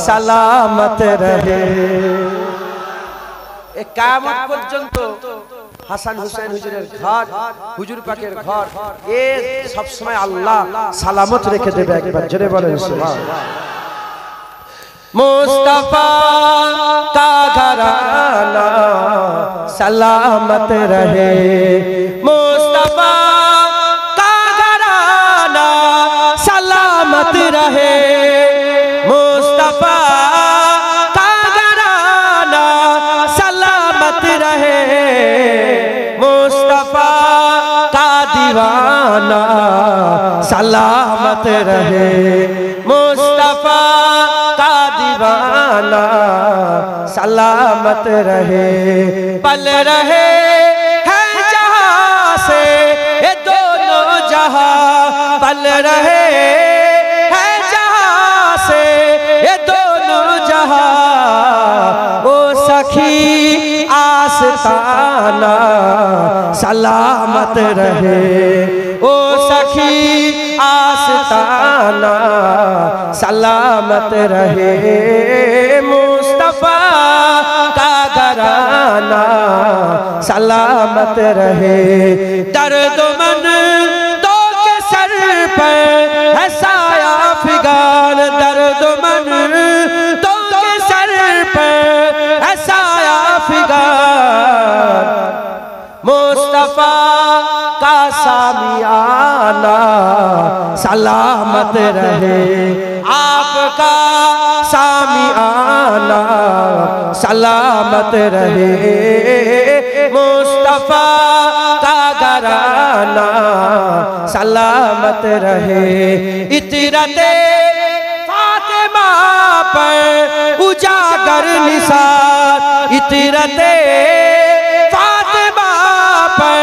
সালামত রহে। এ কিয়ামত পর্যন্ত হাসান হুসেন হুজুরের ঘর, হুজুর পাকের ঘর, এ সব সময় আল্লাহ সালামত রেখে দেবে। একবার জোরে বলেন সুবহানাল্লাহ। मुस्तफा का घराना सलामत रहे, मुस्तफा का घराना सलामत रहे, मुस्तफा का घराना सलामत रहे, मुस्तफा का दीवाना सलामत रहे, मुस्तफा दीवाना सलामत रहे। पल रहे हैं जहां से ये दोनों जहां, पल रहे हैं जहां से ये दोनों जहां, ओ सखी आस्ताना सलामत रहे, ओ सखी आस्ताना सलामत रहे, मुस्तफा का घराना सलामत रहे। दर्दमंदों के सर पर है साया फिगान, दर्दमंदों के सर पर है साया फिगान, मुस्तफा का सामियाना सलामत रहे, आपका सामियाना सलामत रहे, मुस्तफा का घराना सलामत रहे। इतरते फातिमा पर उजागर निसार, इतरते फातिमा पर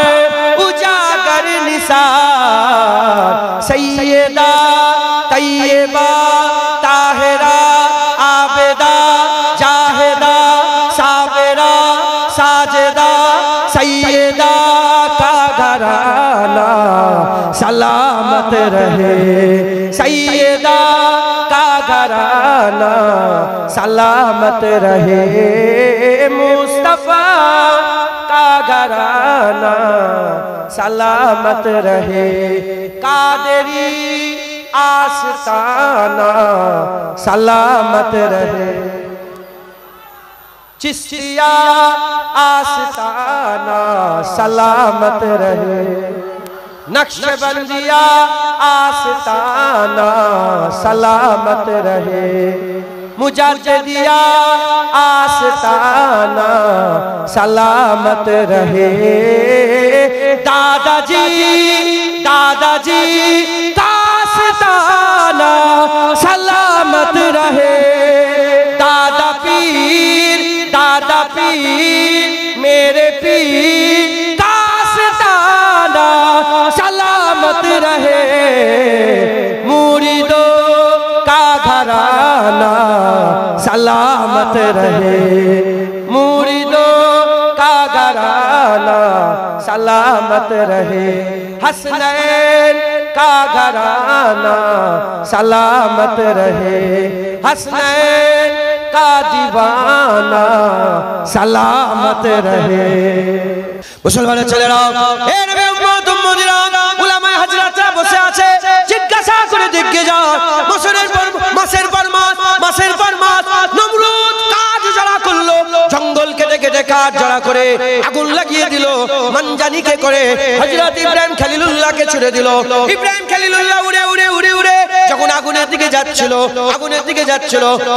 उजागर निसार, सैयदा तैयबा ताहिरा आबिदा जाहिदा साबिरा साजिदा, सैयदा का घराना सलामत रहे, सैयदा का घराना सलामत रहे, मुस्तफा का घराना सलामत रहे, कादरी आस्ताना सलामत रहे, चिश्तिया आस्ताना सलामत रहे, नक्शबंदिया आस्ताना सलामत रहे, मुजद्दिदिया आस्ताना सलामत रहे, दादाजी दादाजी का आस्ताना सलामत रहे, दादा पीर मेरे पीर का आस्ताना सलामत रहे, मुरीदों का घराना सलामत रहे, मुरीदों का घराना सलामत रहे, हसनैन का घराना सलामत रहे, हसनैन का दीवाना सलामत रहे। मुसलमान ছেলেরা, এ নবী উম্মত উম্মতিরা, উলামায়ে হযরতরা বসে আছে, জিজ্ঞাসা করে দেখে যাও, মাসের পর মাস নমরুদ কাজ যারা করলো, জঙ্গল কেটে কেটে কাঠ জড়া করে আগুন লাগিয়ে দিল, মানজানিকে করে হযরত ইব্রাহিম খলিলুল্লাহকে ছুড়ে দিল। ইব্রাহিম খলিলুল্লাহ উড়ে উড়ে উড়ে উড়ে যখন আগুনের দিকে যাচ্ছিল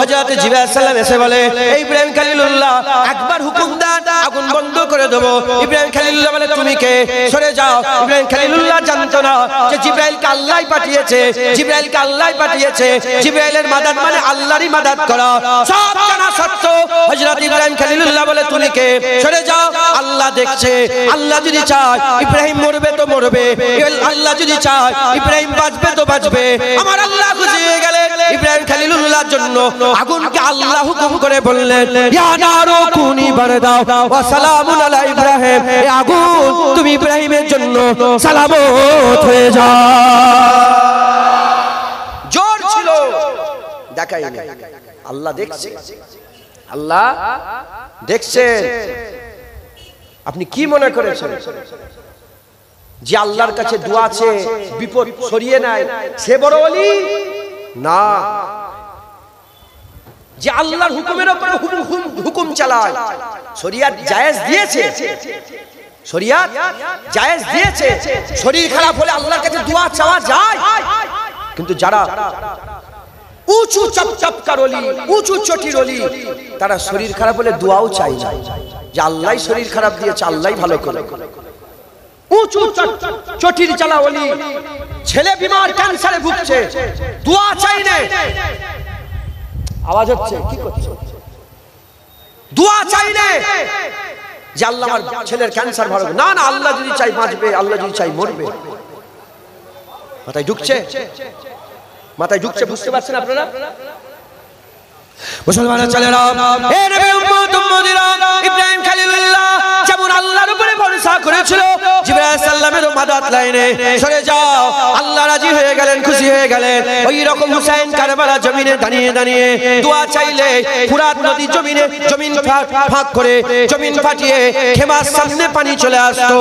হযরত জিবরাইল সালাম এসে বলে, এই ইব্রাহিম খলিলুল্লাহ একবার হুকুম দেন, আগুন বন্ধ করে দেব। ইব্রাহিম খলিলুল্লাহ বলে, তুমি কে? সরে যাও। ইব্রাহিম খলিলুল্লাহ জানতো না যে জিবরাইলকে আল্লাহই পাঠিয়েছে, জিবরাইলের মাদাদ মানে আল্লাহরই মাদাদ করা, সব জানা সত্ত্বেও হযরত ইব্রাহিম খলিলুল্লাহ বলে, তুমি কে? সরে যাও, আল্লাহ দেখছে। আল্লাহ যদি চায় ইব্রাহিম মরবে তো মরবে, আল্লাহ যদি চায় ইব্রাহিম বাঁচবে তো বাঁচবে। আমার আল্লাহ খুশি হয়ে গেলে ইব্রাহিম খলিলুল্লাহর জন্য আগুনকে আল্লাহ হুকুম করে বললেন, ইয়া নারু কুনি বারদা ওয়া সালামুন আলা ইব্রাহিম, এই আগুন তুমি ইব্রাহিমের জন্য সালামত হয়ে যাও। জোর ছিল, দেখায়নি। আল্লাহ দেখছে, আল্লাহ দেখছেন। আপনি কি মনে করেছেন যে আল্লাহর কাছে দোয়া আছে বিপদ সরিয়ে নেয় সে বড় ওলি? না, যে আল্লাহর হুকুমের উপরে হুকুম চালায়। শরিয়াত জায়েজ দিয়েছে, শরিয়াত জায়েজ দিয়েছে। শরীর খারাপ হলে আল্লাহর কাছে দোয়া চাওয়া যায়, কিন্তু যারা উঁচু চপচপকার ওলি, উঁচু চটির ওলি, তারা শরীর খারাপ হলে দোয়াও চায় না যে আল্লাহই শরীর খারাপ দিয়েছে, আল্লাহই ভালো করে। উঁচু চটির চালা ওলি, ছেলে বিমার ক্যান্সারে ভুগছে, দোয়া চাই না। আওয়াজ হচ্ছে, কি করছে? দোয়া চাই না যে আল্লাহ আমার ছেলের ক্যান্সার ভালো। না না, আল্লাহ যদি চাই বাঁচবে, আল্লাহ যদি চাই মরবে। মাথায় ঢুকছে, মাথায় ঢুকছে, বুঝতে পারছেন আপনারা? মুসলমানের ছেলেরা, হে নবী উম্মত উম্মতিরা, ইব্রাহিম খলিলুল্লাহ যেমন আল্লাহর উপরে ভরসা করেছিল, জিবরাইল সাল্লামের মাদাত লাইনে সরে যাও, আল্লাহ রাজি হয়ে গেলেন, খুশি হয়ে গেলেন। ওই রকম হুসাইন কারবালা জমিনে দাঁড়িয়ে দাঁড়িয়ে দোয়া চাইলে ফুরাত নদী জমিনে জমিন ফাঁক করে জমিন ফাটিয়ে খেমার সামনে পানি চলে আসতো।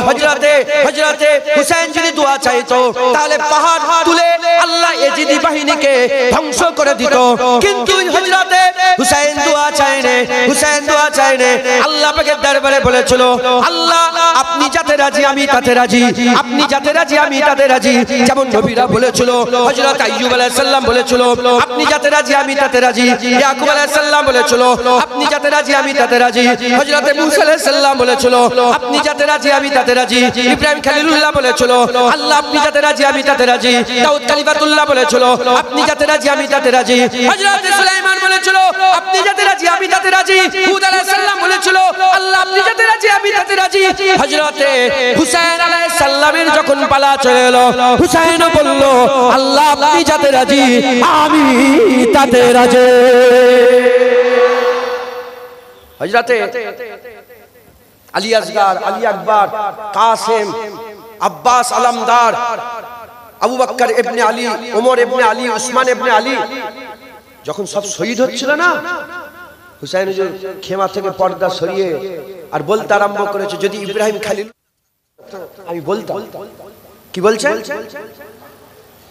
হযরতে হুসাইন যদি দোয়া চাইতো তাহলে পাহাড় তুলে আল্লাহ এজিদি বাহিনীকে ধ্বংস করে দিত। কিন্তু হযরতে হুসাইন দোয়া চাইনে, হুসাইন দোয়া চাইনে। আল্লাহ পাকের দরবারে বলেছিল, আল্লাহ আপনি যাতে রাজি আমি তাতে রাজি, আপনি যাতে রাজি আমি তাতে রাজি। যেমন নবীরা বলেছিল, হযরত আইয়ুব আলাইহিস সালাম বলেছিল, আপনি যাতে রাজি আমি তাতে রাজি। ইয়াকুব আলাইহিস সালাম বলেছিল, আপনি যাতে রাজি আমি তাতে রাজি। হযরত মুসা আলাইহিস সালাম বলেছিল, আপনি যাতে রাজি আমি তাতে রাজি। ইব্রাহিম খলিলুল্লাহ বলেছিল, আল্লাহ আপনি যাতে রাজি আমি তাতে রাজি। দাউদ কালিমাতুল্লাহ বলেছিল, আপনি যাতে রাজি আমি তাতে রাজি। হযরত সুলাইমান বলেছিল, আপনি যাতে রাজি আমি তাতে রাজি। হুদ আলাইহিস সালাম বলেছিল, আল্লাহ আপনি যাতে রাজি আমি তাতে রাজি। হযরতে হুসাইন আলাইহিস সালামের যখন পালা চলে এলো, হুসাইন বলল, আল্লাহ আপনি যাতে রাজি আমি তাতে রাজি। হযরতে আলী আসগার, আলী আকবর, কাসেম, আব্বাস আলমদার, আবু বকর ইবনে আলী, ওমর ইবনে আলী, উসমান ইবনে আলী যখন সব শহীদ হচ্ছিল না, হুসাইন হুজুর খেমা থেকে পর্দা সরিয়ে আর বলতে আরম্ভ করেছে, যদি ইব্রাহিম খলিল আমি বলতাম। কি বলছেন?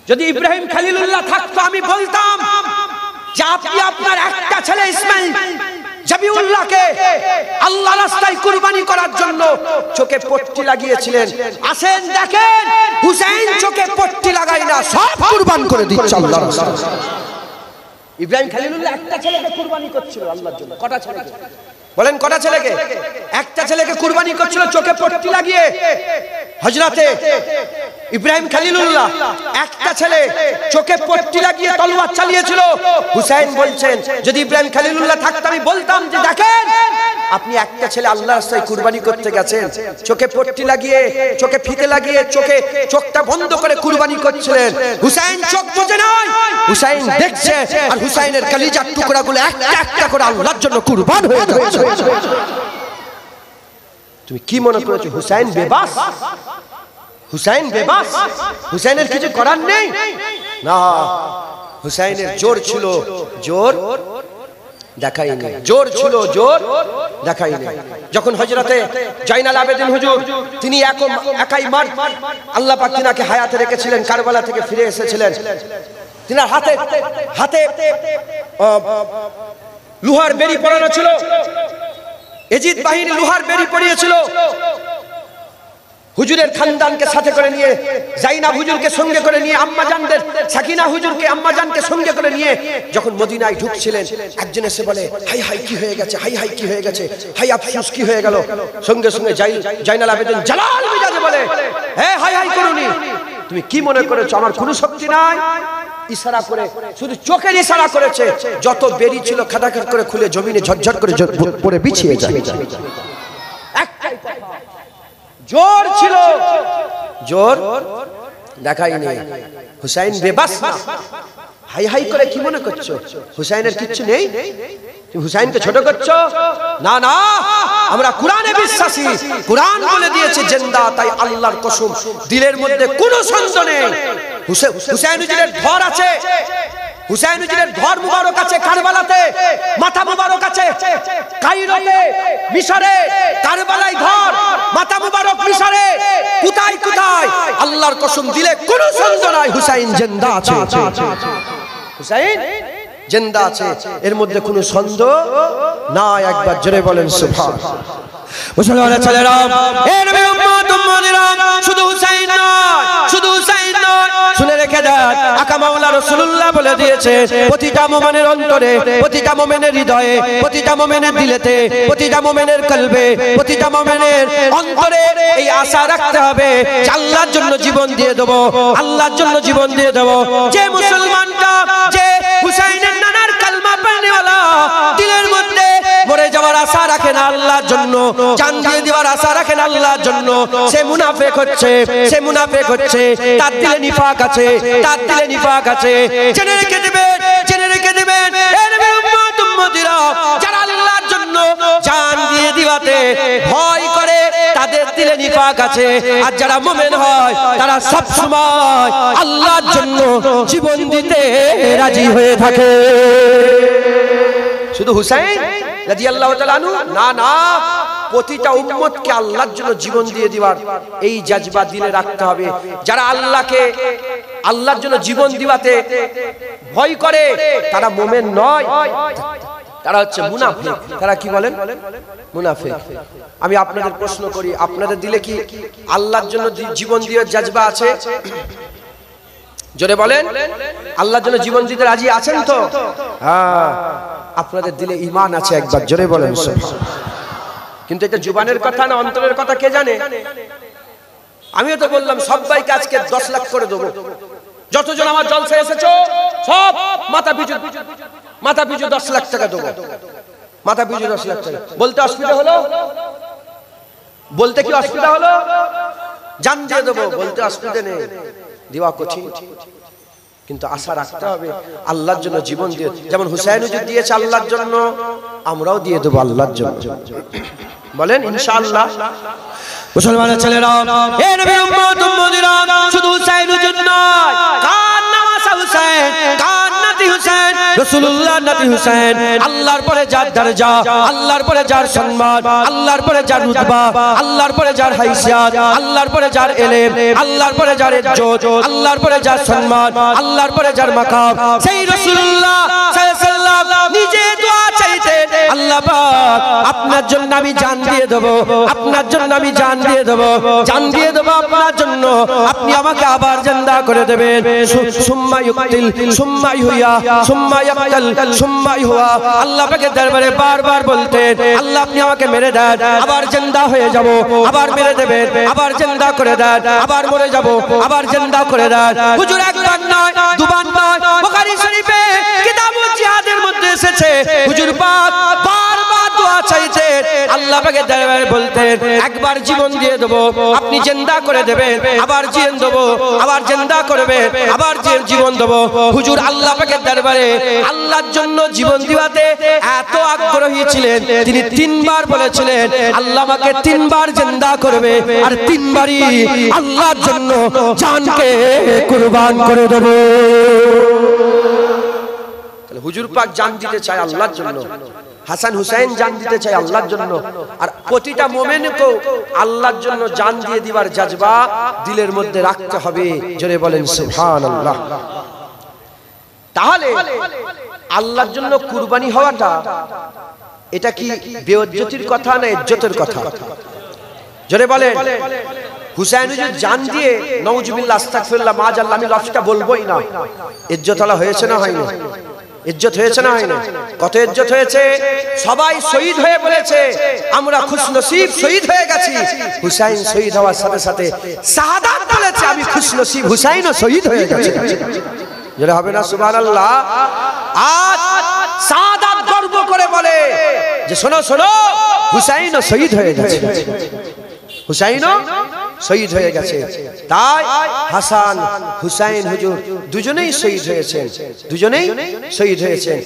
যদি ইব্রাহিম খলিলুল্লাহ থাকতো আমি বলতাম যে আপনি আপনার একটা ছেলে ইসমাইল জাবিউল্লাহকে আল্লাহ রাস্তায় কুরবানি করার জন্য চোখে পট্টি লাগিয়েছিলেন। আসেন দেখেন, হুসাইন চোখে পট্টি লাগাই না, সব কুরবান করে দিচ্ছে আল্লাহর রাস্তায়। ইব্রাহিম খলিলুল্লাহ একটা ছেলেকে কুরবানি করছিল আল্লাহর জন্য। কটা ছেলেকে বলেন? কটা ছেলেকে? একটা ছেলেকে কুরবানি করছিল চোখে পট্টি লাগিয়ে। হযরতে ইব্রাহিম খলিলুল্লাহ একটা ছেলে চোখে পট্টি লাগিয়ে তলোয়ার চালিয়েছিল। হুসাইন বলছেন, যদি ইব্রাহিম খলিলুল্লাহ থাকতো আমি বলতাম যে দেখেন আপনি একটা ছেলে আল্লাহর রাস্তায় কুরবানি করতে গেছেন, চোখে পট্টি লাগিয়ে, চোখে ফিতে লাগিয়ে, চোখটা বন্ধ করে কুরবানি করছিলেন। হুসাইন চোখ বুঝে নয়, হুসাইন দেখছে, আর হুসাইনের কলিজার টুকরাগুলো একটা একটা করে আল্লাহর জন্য কুরবান হয়ে যাচ্ছে। তুমি কি মনে করেছো হুসাইন বেবাস? হুসাইন বেবাস, হুসাইনের কিছু করার নেই? না, হুসাইনের জোর ছিল, জোর দেখায়নি, জোর ছিল, জোর দেখায়নি। যখন হযরতে জাইনাল আবেদিন হুজুর তিনি একাই মার আল্লাহ পাক তিনাকে হায়াতে রেখেছিলেন, কারবালা থেকে ফিরে এসেছিলেন, তিনার হাতে হাতে লোহার বেড়ি পরানো ছিল। এজিদ বাহিনী লোহার বেড়ি পরিয়েছিল। হুজুরের খানদানকে সাথে করে নিয়ে, জাইনাব হুজুরকে সঙ্গে করে নিয়ে, আম্মা জানদের সাকিনা হুজুরকে, আম্মা জানকে সঙ্গে করে নিয়ে যখন মদিনায় ঢুকছিলেন, একজন এসে বলে, হাই হাই কি হয়ে গেছে, হাই হাই কি হয়ে গেছে, হাই আফসোস কি হয়ে গেল। সঙ্গে সঙ্গে জাইনাল আবেদিন জালাল মিজাজে বলে, হে হাই হাই করুনি, তুমি কি মনে করেছো আমার কোনো শক্তি নাই? ইশারা করে, শুধু চোখের ইশারা করেছে, যত বেরি ছিল খাদাখাদ করে খুলে জমিনে ঝরঝর করে পড়ে বিছিয়ে যায়। একটাই কথা, জোর ছিল, জোর দেখায়নি। হুসাইন বেবাস না। হাই হাই করে কি মনে করছো হুসাইনের কিচ্ছু নেই? তুমি হুসাইনকে ছোট করছো? না না, আমরা কোরআনে বিশ্বাসী, কোরআন বলে দিয়েছে জিন্দা, তাই আল্লাহর কসম দিলের মধ্যে কোনো সন্দেহ নেই হুসাইন হুজুরের ঘর আছে, হুসাইন হুজুরের ঘর মুবারক আছে কারবালাতে, মাথা মুবারক আছে কায়রোতে, মিশরে, কারবালায় ঘর, মাথা মুবারক মিশরে, কোথায় কোথায় আল্লাহর কসম দিলে কোনো সন্দেহ নাই হুসাইন জিন্দা আছে। হুসাইন জিন্দা আছে, এর মধ্যে কোনো সন্দেহ নাই। একবার জোরে বলেন সুবহানাল্লাহ। মুসলমানের ছেলেরা, এ নবীর উম্মত উম্মতিরা, শুধু হুসাইন নয়, শুধু হুসাইন নয়, শুনে রেখে দেন, আকা মাওলা রাসূলুল্লাহ বলে দিয়েছে, প্রতিটা মুমিনের অন্তরে, প্রতিটা মুমিনের হৃদয়ে, প্রতিটা মুমিনের দিলেতে, প্রতিটা মুমিনের কলবে, প্রতিটা মুমিনের অন্তরে এই আশা রাখতে হবে যে আল্লাহর জন্য জীবন দিয়ে দেব, আল্লাহর জন্য জীবন দিয়ে দেব। যে মুসলমানটা, যে হুসাইনের নানার কালমা পড়নেওয়ালা, দিলের মধ্যে মরে যাওয়ার আশা রাখে না আল্লাহর জন্য, জান দিয়ে দেওয়ার আশা রাখে না আল্লাহর জন্য, সে মুনাফিক হচ্ছে, সে মুনাফিক হচ্ছে, তার দিলে নিফাক আছে, তার দিলে নিফাক আছে। জেনে রেখে দিবেন, জেনে রেখে দিবেন, এ নবীর উম্মত উম্মতিরা, যারা আল্লাহর জন্য জান দিয়ে দিওয়াতে ভয় করে, তাদের দিলে নিফাক আছে। আর যারা মুমিন হয় তারা সব সময় আল্লাহর জন্য জীবন দিতে রাজি হয়ে থাকে। শুধু হুসাইন রাদিয়াল্লাহু তাআলা আনহু না, না, প্রতিটা উম্মতকে আল্লাহর জন্য জীবন দিয়ে দিবার এই জজবা দিলে রাখতে হবে। যারা আল্লাহকে, আল্লাহর জন্য জীবন দিবাতে ভয় করে, তারা মুমিন নয়, তারা হচ্ছে মুনাফিক। তারা কি বলেন? মুনাফিক। আমি আপনাদের প্রশ্ন করি, আপনাদের দিলে কি আল্লাহর জন্য জীবন দিয়ে জজবা আছে? জোরে বলেন, আল্লাহর জন্য জীবন দিতে রাজি আছেন তো? হ্যাঁ, আপনাদের দিলে ঈমান আছে। একবার জোরে বলেন সুবহানাল্লাহ। কিন্তু এটা জুবানের কথা না অন্তরের কথা কে জানে? আমিও তো বললাম সবাইকে আজকে 10 লাখ করে দেবো, যতজন আমার জলসায় এসেছো সব মাথা পিছু 10 লাখ টাকা দেবো, মাথা পিছু 10 লাখ টাকা। বলতে অসুবিধা হলো? বলতে কি অসুবিধা হলো? জান দিয়ে দেবো, বলতে অসুবিধা নেই, দেওয়া কঠিন, কিন্তু আশা রাখতে হবে আল্লাহর জন্য জীবন দিয়ে। যেমন হুসাইন হুজুর দিয়েছে আল্লাহর জন্য, আমরাও দিয়ে দেবো আল্লাহর জন্য। বলেন ইনশাআল্লাহ। মুসলমানের ছেলেরা, এ নবীর উম্মত উম্মতিরা, শুধু হুসাইন হুজুর নয়, কার নাম আছে হুসাইন, কার নাতি হুসাইন, রাসূলুল্লাহ নাতি হুসাইন। আল্লাহর পরে যার দরজা, আল্লাহর পরে যার সম্মান, আল্লাহর পরে যার রুতবা, আল্লাহর পরে যার হাইসিয়াত, আল্লাহর পরে যার ইলম, আল্লাহর পরে যার ইজ্জত, আল্লাহর পরে যার সম্মান, আল্লাহর পরে যার মাকাম, সেই রাসূলুল্লাহ সাল্লাল্লাহু আলাইহি ওয়াসাল্লাম নিজে দোয়া চাইতেন, আল্লাহ পাক আপনার জন্য আমি জান দিয়ে দেব, আপনার জন্য আমি জান দিয়ে দেব, জান দিয়ে দেব আপনার জন্য, আপনি আমাকে আবার জিন্দা করে দেবেন। সুম্মা ইউকতিল সুম্মা ইহুয়া সুম্মা ইয়াকতাল সুম্মা ইহুয়া। আল্লাহ পাকের দরবারে বারবার বলতেন, আল্লাহ আপনি আমাকে মেরে দেন, আবার জিন্দা হয়ে যাব, আবার মেরে দেবেন, আবার জিন্দা করে দেন, আবার মরে যাব, আবার জিন্দা করে দেন। হুজুর একবার নয়, দুবার নয়, বুখারী শরীফে কিতাবুল জিহাদের মধ্যে এসেছে, হুজুর পাক বারবার দোয়া চাইতেন, আল্লাহ পাকের দরবারে বলতেন, একবার জীবন দিয়ে দেব, আপনি জিন্দা করে দেবেন, আবার জীবন দেব, আবার জিন্দা করবেন, আবার জীবন দেব। হুজুর আল্লাহ পাকের দরবারে আল্লাহর জন্য জীবন দিওয়াতে এত আগ্রহী ছিলেন, তিনি 3 বার বলেছিলেন আল্লাহ আমাকে 3 বার জিন্দা করবে, আর 3 বারই আল্লাহর জন্য জানকে কুরবান করে দেব। তাহলে হুজুর পাক জান দিতে চায় আল্লাহর জন্য, হাসান হুসাইন জান দিতে চায় আল্লাহর জন্য, আর প্রতিটা মুমিনকে আল্লাহর জন্য জান দিয়ে দিবার জজবা দিলের মধ্যে রাখতে হবে। জোরে বলেন সুবহানাল্লাহ। তাহলে আল্লাহর জন্য কুরবানি হওয়াটা এটা কি বেইজ্জতির কথা না ইজ্জতের কথা? জোরে বলেন। হুসাইন হুজুর জান দিয়ে নাউজুবিল্লাহ আস্তাগফিরুল্লাহ মাআজাল্লাহ, আমি লফজটা বলবোই না, ইজ্জতওয়ালা হয়েছে না হয়নি? ইজ্জত হয়েছে না হয়নি? কত ইজ্জত হয়েছে, সবাই শহীদ হয়ে বলেছে আমরা খুশনসিব শহীদ হয়ে গেছি। হুসাইন শহীদ হওয়ার সাথে সাথে শাহাদাত বলেছে আমি খুশনসিব হুসাইনও শহীদ হয়ে গেছে। যেটা হবে না সুবহানাল্লাহ। আজ শাহাদাত গর্ব করে বলে যে শোনো শোনো হুসাইনও শহীদ হয়ে গেছে, হুসাইনও শহীদ হয়ে গেছে। তাই হাসান হুসাইন হুজুর দুজনেই শহীদ হয়েছেন, দুজনেই শহীদ হয়েছেন।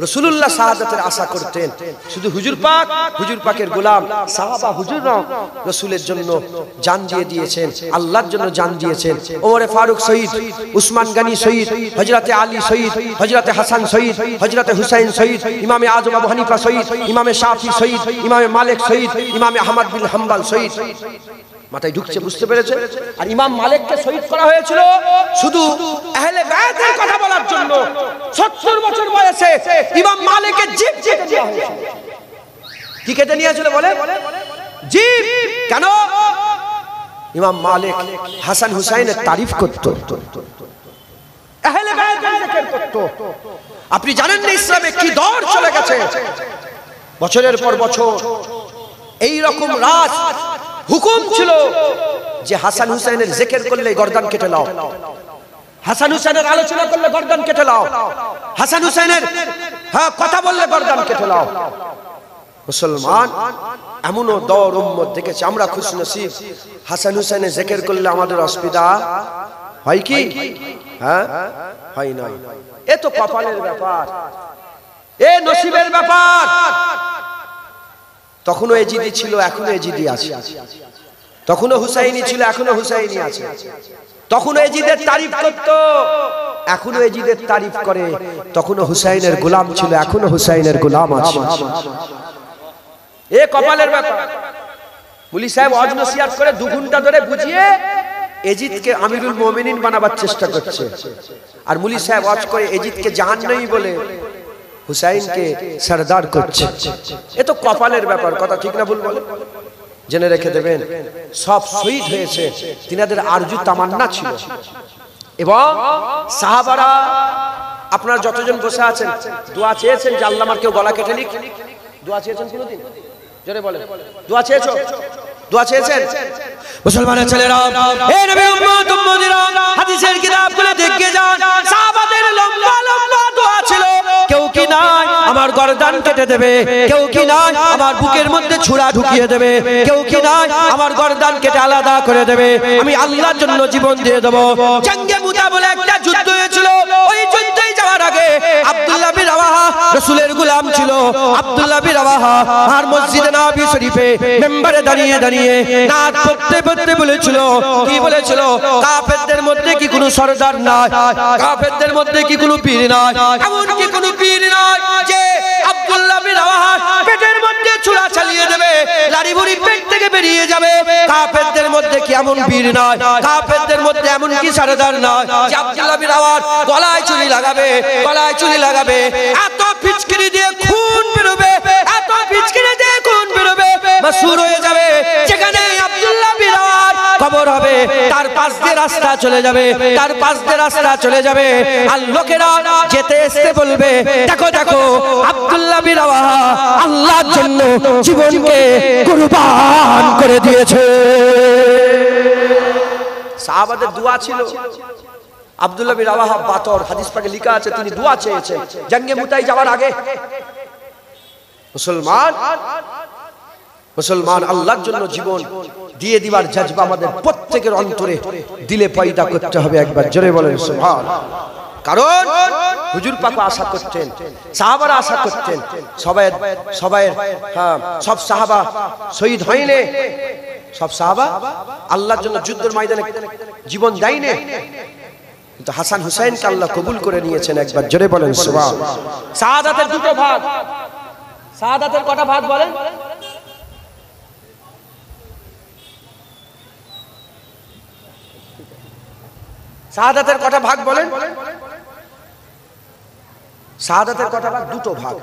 রাসূলুল্লাহ শাহাদাতের আশা করতেন। শুধু হুজুর পাকের গোলাম সাহাবা হুজুররা রাসূলের জন্য জান দিয়ে দিয়েছেন, আল্লাহর জন্য জান দিয়েছেন। ওমরে ফারুক শহীদ, উসমান গনি শহীদ, হযরতে আলী শহীদ, হযরতে হাসান শহীদ, হযরতে হুসাইন শহীদ, ইমামে আযম আবু হানিফা শহীদ, ইমামে শাফি শহীদ, ইমামে মালিক শহীদ, ইমামে আহমদ বিন হাম্বল শহীদ। মাথায় ঢুকছে, বুঝতে পেরেছে? আর ইমাম মালিককে শহীদ করা হয়েছিল শুধু আহলে বায়তের কথা বলার জন্য। 70 বছর বয়সে ইমাম মালিকের জিভ কেটে দেওয়া হয়েছিল। কি কেটে নিয়েছিল বলে? জিভ। কেন? ইমাম মালিক হাসান হুসাইনের তারিফ করত, আহলে বায়তের জিকির করত। আপনি জানেন না ইসলামে কি দৌর চলে গেছে? বছরের পর বছর এই রকম রাজ হুকুম ছিল যে হাসান হুসাইনের জিকির করলে গর্দান কেটে নাও, হাসান হুসাইনের আলোচনা করলে গর্দান কেটে নাও, হাসান হুসাইনের কথা বললে গর্দান কেটে নাও। মুসলমান এমনও দৌর উম্মত দেখেছে। আমরা খুশনসিব, হাসান হুসাইনের জিকির করলে আমাদের অসুবিধা হয় কি? হয় না। এ তো কপালের ব্যাপার, এ নসিবের ব্যাপার। তখনও এজিদি ছিল, এখনো এজিদি আছে। তখনও হুসাইনি ছিল, এখনো হুসাইনি আছে। তখনও এজিদের তারিফ করত, এখনো এজিদের তারিফ করে। তখনও হুসাইনের গোলাম ছিল, এখনো হুসাইনের গোলাম আছে। এ কপালের ব্যাপার। মুলি সাহেব ওয়াজ নসিহত করে 2 ঘন্টা ধরে বুঝিয়ে এজিদকে আমিরুল মুমিনিন বানাবার চেষ্টা করছে। আর মুলি সাহেব ওয়াজ করে এজিদকে জাহান্নামী বলে হুসাইনকে সরদার করছে। এ তো কপালের ব্যাপার। কথা ঠিক না ভুল বলে? জেনে রেখে দেবেন, সব শহীদ হয়েছে, তিনাদের আরজু তামান্না ছিল। এবং সাহাবারা, আপনারা যতজন বসে আছেন, দোয়া চেয়েছেন যে আল্লাহ আমার কেউ গলা কেটে নিক? দোয়া চেয়েছেন কোনদিন? জোরে বলেন, দোয়া চেয়েছো? দোয়া চেয়েছেন? মুসলমানের ছেলেরা, হে নবী উম্মত উম্মতিরা, হাদিসের কিতাবগুলো দেখে যান। সাহাবাদের লম্বা লম্বা দোয়া ছিল। কেউ কি নাই আমার গর্দান কেটে দেবে, কেউ কি নাই আমার বুকের মধ্যে ছুরা ঢুকিয়ে দেবে, কেউ কি নাই আমার গর্দান কেটে আলাদা করে দেবে, আমি আল্লাহর জন্য জীবন দিয়ে দেব। জঙ্গে মুতা বলে একটা যুদ্ধ হয়েছিল। ওই যুদ্ধে যাওয়ার আগে আব্দুল্লাহ বিন রাওয়াহা রাসূলের গোলাম ছিল। আব্দুল্লাহ বিন রাওয়াহা আর মসজিদে নববী শরীফে মেম্বারে দাঁড়িয়ে দাঁড়িয়ে নাত পড়তে পড়তে বলেছিল, কি বলেছিল? কাফেরদের মধ্যে কি কোনো সরদার নাই? কাফেরদের মধ্যে কি কোনো পীর নাই? এমন কি কোনো পীর নাই যে আব্দুল্লাহ বিন রাওয়াহা পেটের মধ্যে ছুরা চালিয়ে দেবে, লাড়ি বুড়ি পেট থেকে বেরিয়ে যাবে? কাফেরদের মধ্যে কি এমন পীর নাই? কাফেরদের মধ্যে এমন কি সরদার নাই যে আব্দুল্লাহ বিন রাওয়াহা গলায় চুরি লাগাবে, গলায় চুরি লাগাবে, এত পিচকিরি দিয়ে খুন বেরোবে, এত পিচকিরি দিয়ে খুন বেরোবে, মাসুর হয়ে যাবে। যেখানে আব্দুল্লাহ বিন রাওয়াহার কবর হবে, তার পাশ দিয়ে রাস্তা চলে যাবে, তার পাশ দিয়ে রাস্তা চলে যাবে। আর লোকেরা যেতে আসতে বলবে, দেখো দেখো আব্দুল্লাহ বিন রাওয়াহা আল্লাহর জন্য জীবনকে কুরবান করে দিয়েছে। সাহাবাদের দোয়া ছিল। আব্দুল্লাহ বিন রাওয়াহা বাতর, হাদিস পাকে লেখা আছে, তিনি দোয়া চেয়েছেন জঙ্গে মুতাই যাওয়ার আগে। মুসলমান আল্লাহর জন্য জীবন দিয়ে দিবার জজবা আমাদের প্রত্যেকের অন্তরে দিলে পয়দা করতে হবে। একবার জোরে বলেন সুবহানাল্লাহ। কারণ হুজুর পাক আশা করতেন, সাহাবারা আশা করতেন, সব সাহাবা শহীদ হয়নি, সব সাহাবা আল্লাহর জন্য যুদ্ধের ময়দানে জীবন দেয়নি, কিন্তু হাসান হুসাইনকে আল্লাহ কবুল করে নিয়েছেন। একবার জোরে বলেন সুবহানাল্লাহ। শাহাদাতের 2টো ভাগ। শাহাদাতের কটা ভাগ বলেন? শাহাদাতের কটা ভাগ বলেন? শাহাদাতের কটা ভাগ? 2টো ভাগ।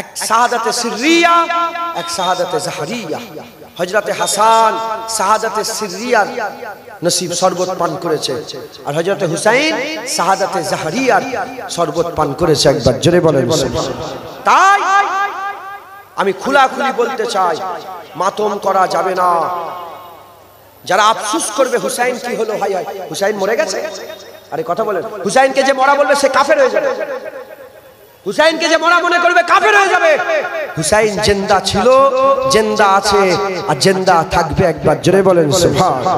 এক শাহাদাতে সিররিয়া, এক শাহাদাতে জাহরিয়া। হযরতে হাসান শাহাদাতে সিররিয়ার নসিব শরবত পান করেছে, আর হযরতে হুসাইন শাহাদাতে জাহরিয়ার শরবত পান করেছে। একবার জোরে বলেন সুবহানাল্লাহ। তাই আমি খোলাখুলি বলতে চাই, মাতম করা যাবে না। যারা আফসোস করবে হুসাইন কি হলো, ভাই হুসাইন মরে গেছে, আরে কথা বলেন, হুসাইনকে যে মরা বলবে সে কাফের হয়ে যাবে। হুসাইনকে যে মরা মনে করবে কাফের হয়ে যাবে। হুসাইন জিন্দা ছিল, জিন্দা আছে আর জিন্দা থাকবে। একবার জোরে বলেন সুবহানাল্লাহ।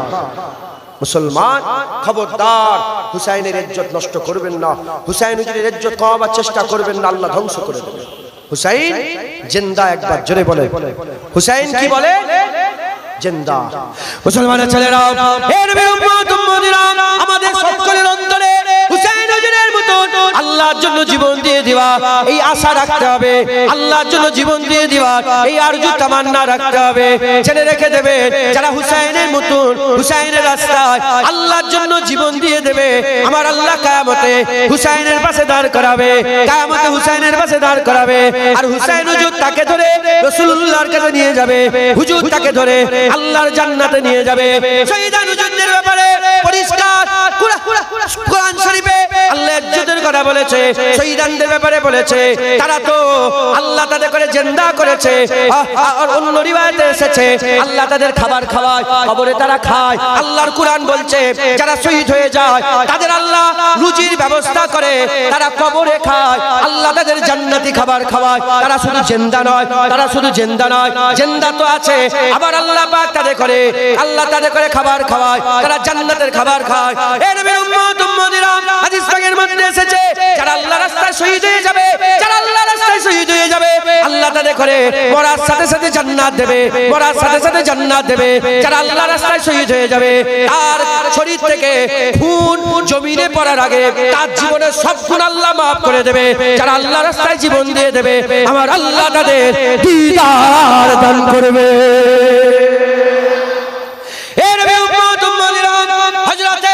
মুসলমান খবরদার হুসাইনের ইজ্জত নষ্ট করবেন না, হুসাইনের ইজ্জত কমাবার চেষ্টা করবেন না, আল্লাহ ধ্বংস করে দেবে। হুসাইন জিন্দা, একবার জোরে বলে হুসাইন কি বলে? জিন্দা। মুসলমানের ছেলেরা, এর উম্মত উম্মতিরা, আমাদের সকলের অন্তরে হুসাইন হুজুরের মতো আল্লাহর জন্য জীবন দিয়ে দিবা এই আশা রাখতে হবে, আল্লাহর জন্য জীবন দিয়ে দিবা এই আরজু তামান্না রাখতে হবে। জেনে রেখে দেবে যারা হুসাইনের মতো হুসাইনের রাস্তায় আল্লাহর জন্য জীবন দিয়ে দেবে, আমার আল্লাহ কিয়ামতে হুসাইনের পাশে দাঁড় করাবে, কিয়ামতে হুসাইনের পাশে দাঁড় করাবে। আর হুসাইন হুজুর তাকে ধরে রাসূলুল্লাহর কাছে নিয়ে যাবে, হুজুর তাকে ধরে আল্লাহর জান্নাতে নিয়ে যাবে। শহীদ হুজুরদের ব্যাপারে পরিষ্কার কোরআন শরীফে আল্লাহ ইজ্জতের কথা বলেছে, শহীদদের ব্যাপারে বলেছে তারা তো আল্লাহ তাদের করে জিন্দা করেছে। আর অন্য রিওয়ায়াতে এসেছে আল্লাহ তাদের খাবার খাওয়ায়, কবরে তারা খায়। আল্লাহর কোরআন বলছে যারা শহীদ হয়ে যায় তাদের আল্লাহ রুজির ব্যবস্থা করে, তারা কবরে খায়, আল্লাহ তাদের জান্নাতি খাবার খাওয়ায়। তারা শুধু জিন্দা নয়, তারা শুধু জিন্দা নয়, জিন্দা তো আছে, আবার আল্লাহ পাক তাদের করে, আল্লাহ তাদের করে খাবার খাওয়ায়, তারা জান্নাতের খাবার খায়। এর উম্মত উম্মতিরা, হাদিস পাকের মধ্যে এসেছে যারা আল্লাহর রাস্তায় শহীদ হয়ে যাবে, যারা আল্লাহর রাস্তায় শহীদ হয়ে যাবে আল্লাহ তাদের করে মরার সাথে সাথে জান্নাত দেবে, মরার সাথে সাথে জান্নাত দেবে। যারা আল্লাহর রাস্তায় শহীদ হয়ে যাবে তার শরীর থেকে খুন জমিনে পড়ার আগে তার জীবনের সব গুনাহ আল্লাহ maaf করে দেবে। যারা আল্লাহর রাস্তায় জীবন দিয়ে দেবে আমার আল্লাহ তাদের দিদার দান করবে। এর উম্মত উম্মতিরা, হযরতে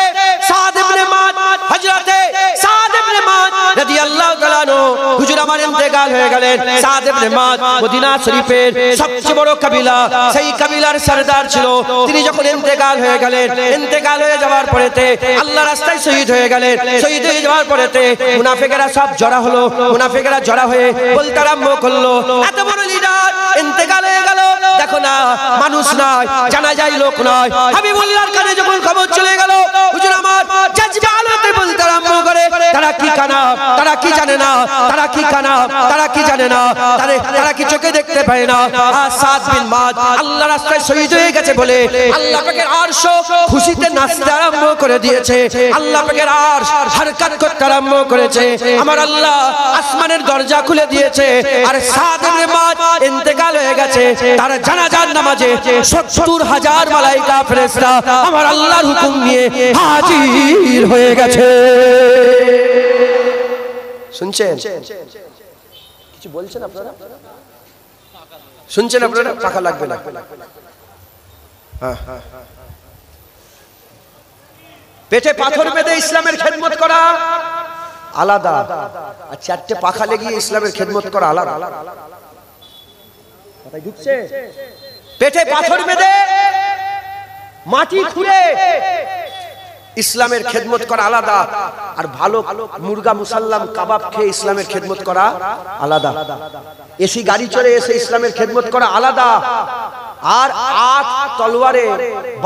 সাদ ইবনে মাদ, হযরতে সাদ ইবনে মাদ রাদিয়াল্লাহু তাআলা আনহু হুজুর আমার ইন্তেকাল হয়ে গেলেন। সাদ ইবনে মাদ মদিনা শরীফের সবচেয়ে বড় কবিলা, সেই কবিলার সরদার ছিল। তিনি যখন ইন্তেকাল হয়ে গেলেন, ইন্তেকাল হয়ে যাওয়ার পরেতে আল্লাহর রাস্তায় শহীদ হয়ে গেলেন। শহীদ হয়ে যাওয়ার পরেতে মুনাফিকরা সব জড়া হলো, মুনাফিকরা জড়া হয়ে বলতে আরম্ভ করলো এত বড় লিডার ইন্তেকাল হয়ে গেল, দেখো না মানুষ নাই, জানা যায় লোক নাই। হাবিবুল্লাহর কানে যখন খবর চলে গেল হুজুর আমার জাজবা আলোতে বলতে আরম্ভ করে তারা কি কানা, তারা কি জানে না, তারা কি কানা, তারা কি জানে না, তারা কি চোখে দেখতে পায় না। আর সাদ বিন মাদ আল্লাহর রাস্তায় শহীদ হয়ে গেছে বলে আল্লাহ পাকের আরশ খুশিতে নাচতে আরম্ভ করে দিয়েছে, আল্লাহ পাকের আরশ হারকাত করতে আরম্ভ করেছে। আমার আল্লাহ আসমানের দরজা খুলে দিয়েছে। আর সাদ বিন মাদ ইন্তেকাল হয়ে গেছে, তার জানাজার নামাজে ৭০,০০০ মালায়েকা ফেরেশতা আমার আল্লাহর হুকুম নিয়ে হাজির হয়ে গেছে। শুনছেন? কিছু বলছেন আপনারা? শুনছেন আপনারা? টাকা লাগবে না। পেটে পাথর বেঁধে ইসলামের খেদমত করা আলাদা, আর চারটে পাখা লেগিয়ে ইসলামের খেদমত করা আলাদা। কথাই ঢুকছে? পেটে পাথর বেঁধে মাটি খুঁড়ে ইসলামের খেদমত করা আলাদা, আর ভালো মুরগা মুসাল্লাম কাবাব খেয়ে ইসলামের খেদমত করা আলাদা। এসি গাড়ি চড়ে এসে ইসলামের খেদমত করা আলাদা, আর ৮ তলোয়ারে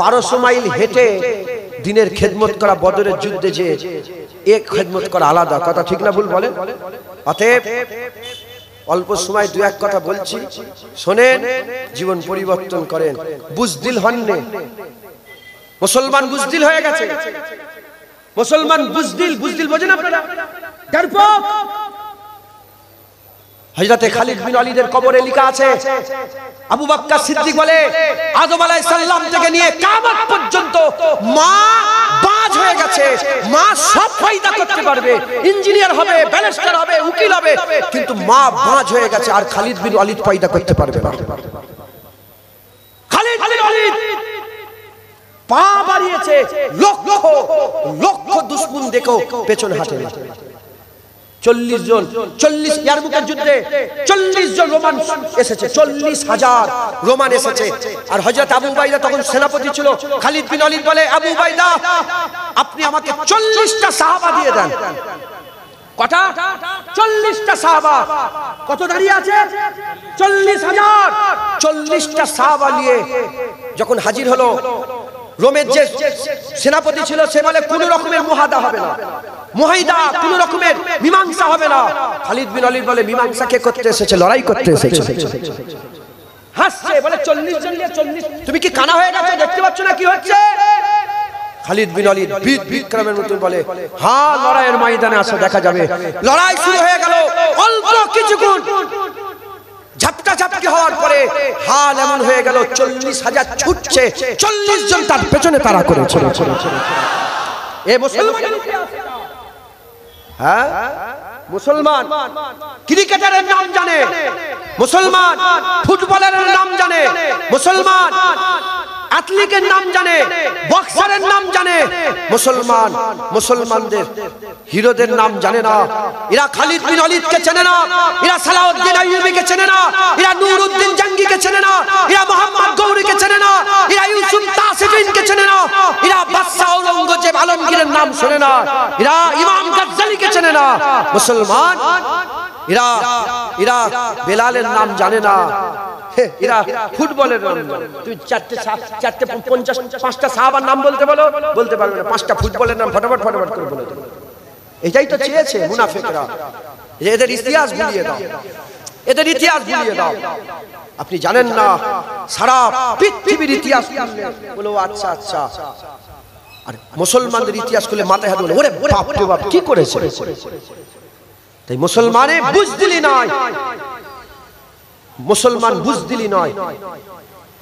১২০০ মাইল হেঁটে দিনের খেদমত করা, বদরের যুদ্ধে যে এক খেদমত করা আলাদা। কথা ঠিক না ভুল বলেন? অতএব অল্প সময় দু এক কথা বলছি, শোনেন, জীবন পরিবর্তন করেন। বুজদিল হননে, মুসলমান বুজদিল হয়ে গেছে। মুসলমান বুজদিল, বুজদিল বোঝেন আপনারা? ডরপোক। হযরতে খালিদ বিন ওয়ালিদের কবরে লেখা আছে, আবু বকর সিদ্দিক বলে আদম আলাইহিস সালাম থেকে নিয়ে কিয়ামত পর্যন্ত মা বাজ হয়ে গেছে, মা সব ফায়দা করতে পারবে, ইঞ্জিনিয়ার হবে, ব্যারিস্টার হবে, উকিল হবে, কিন্তু মা বাজ হয়ে গেছে, আর খালিদ বিন ওয়ালিদ ফায়দা করতে পারবে না। খালিদ বিন ওয়ালিদ পা বাড়িয়েছে, লক্ষ লক্ষ দুশমন দেখো পেছনে হাঁটে না। ৪০ জন, ৪০ ইয়ারমুকের যুদ্ধে ৪০ জন রোমান এসেছে, ৪০,০০০ রোমান এসেছে। আর হযরত আবু উবাইদা তখন সেনাপতি ছিল। খালিদ বিন ওয়ালিদ বলে, আবু উবাইদা আপনি আমাকে ৪০টা সাহাবা দিয়ে দেন। কটা? ৪০টা সাহাবা। কত দাঁড়িয়ে আছে? ৪০,০০০। ৪০টা সাহাবা নিয়ে যখন হাজির হলো, রোমের যে সেনাপতি ছিল সে বলে কোন রকমের মুহাদা হবে না, মুহাইদা, কোন রকমের মীমাংসা হবে না। খালিদ বিন ওয়ালিদ বলে মীমাংসা কে করতে এসেছে? লড়াই করতে এসেছে। হাসছে, বলে 40 জন নিয়ে 40। তুমি কি কানা হয়ে গেছো? দেখতে পাচ্ছ না কি হচ্ছে? খালিদ বিন ওয়ালিদ বিক্রমের মতন বলে, হ্যাঁ লড়াইয়ের ময়দানে আসো, দেখা যাবে। লড়াই শুরু হয়ে গেল। অল্প কিছুক্ষণ ঝাপটা ঝাপটি হওয়ার পরে হাল এমন হয়ে গেল 40,000 ছুটছে, 40 জন তার পেছনে তাড়া করেছে। এ মুসলমান, হ্যাঁ মুসলমান ক্রিকেটারের নাম জানে, মুসলমান ফুটবলারের নাম জানে, মুসলমান অ্যাথলিটের নাম জানে, বক্সারের নাম জানে, মুসলমান মুসলমানদের হিরোদের নাম জানে না। এরা খালিদ বিন ওয়ালিদকে চেনে না, এরা সালাউদ্দিন আইয়ুবীকে চেনে না, এরা নুরউদ্দিন জঙ্গিকে চেনে না, এরা মোহাম্মদ গৌরীকে চেনে না, এরা ইউসুফ তাসিফিনকে চেনে না, এরা বাদশা ঔরঙ্গজেব আলমগীরের নাম শুনে না, এরা ইমাম গাজ্জালিকে চেনে না। মুসলমান এরা এরা বেলালের নাম জানে না, এরা ফুটবলের নাম জানে। তুমি চারটে ৫টা সাহাবার নাম বলতে বলো, বলতে পারবে না। 5টা ফুটবলের নাম ফটাফট ফটাফট করে বলে দেবে। এটাই তো চেয়েছে মুনাফিকরা, এদের ইতিহাস ভুলিয়ে দাও, এদের ইতিহাস ভুলিয়ে দাও। আপনি জানেন না সারা পৃথিবীর ইতিহাস বলো। আচ্ছা আচ্ছা, আর মুসলমানদের ইতিহাস খুলে মাথায় হাত বলে, ওরে বাপ রে বাপ কি করেছে। তাই মুসলমানে বুঝদিলি নয়, মুসলমান বুঝদিলি নয়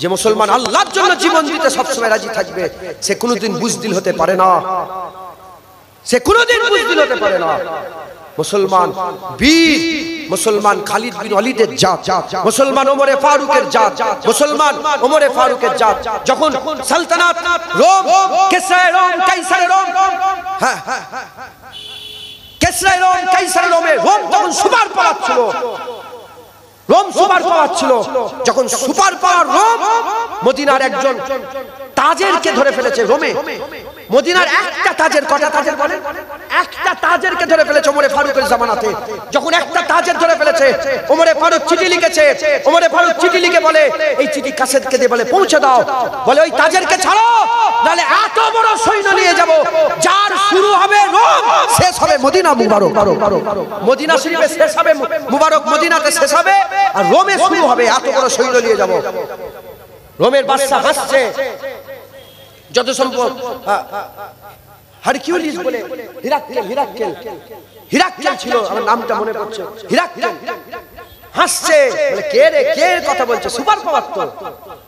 যে মুসলমান আল্লাহর জন্য জীবন দিতে সবসময় রাজি থাকবে, সে কোনোদিন বুঝদিল হতে পারে না, সে কোনোদিন বুঝদিল হতে পারে না। মুসলমান বীর, মুসলমান খালিদ বিন ওয়ালিদের জাত, মুসলমান ওমরে ফারুকের জাত, মুসলমান ওমরে ফারুকের জাত। যখন সালতানাত রোম, কিসরা রোম, কাইসার রোম, হ্যাঁ কিসরা রোম, কাইসার রোমে রোম তখন সুপার পাওয়ার ছিল, রোম সুপার পাওয়ার ছিল। যখন সুপার পাওয়ার রোম মদিনার একজন তাজেরকে ধরে ফেলেছে রোমে, মদিনার একটা তাজের, কটা তাজের বলে? একটা তাজেরকে ধরে ফেলেছে ওমরে ফারুকের জামানাতে। যখন একটা তাজের ধরে ফেলেছে, ওমরে ফারুক চিঠি লিখেছে, ওমরে ফারুক চিঠি লিখে বলে এই চিঠি কাসেদকে দিয়ে বলে পৌঁছে দাও, বলে ওই তাজেরকে ছাড়ো, নাহলে এত বড় সৈন্য নিয়ে যাব, যার শুরু হবে রোম, শেষ হবে মদিনা মুবারক। মদিনা শরীফে শেষ হবে মুবারক, মদিনাতে শেষ হবে, আর রোমে শুরু হবে। এত বড় সৈন্য নিয়ে যাব। রোমের বাদশা হাসছে, যত সম্ভব হারকিউলিস বলে, হিরাক্কেল ছিল, আমার নামটা মনে পড়ছে, হিরাক্কেল হাসছে, বলে কে রে, কে কথা বলছে? সুপার পাওয়ার তো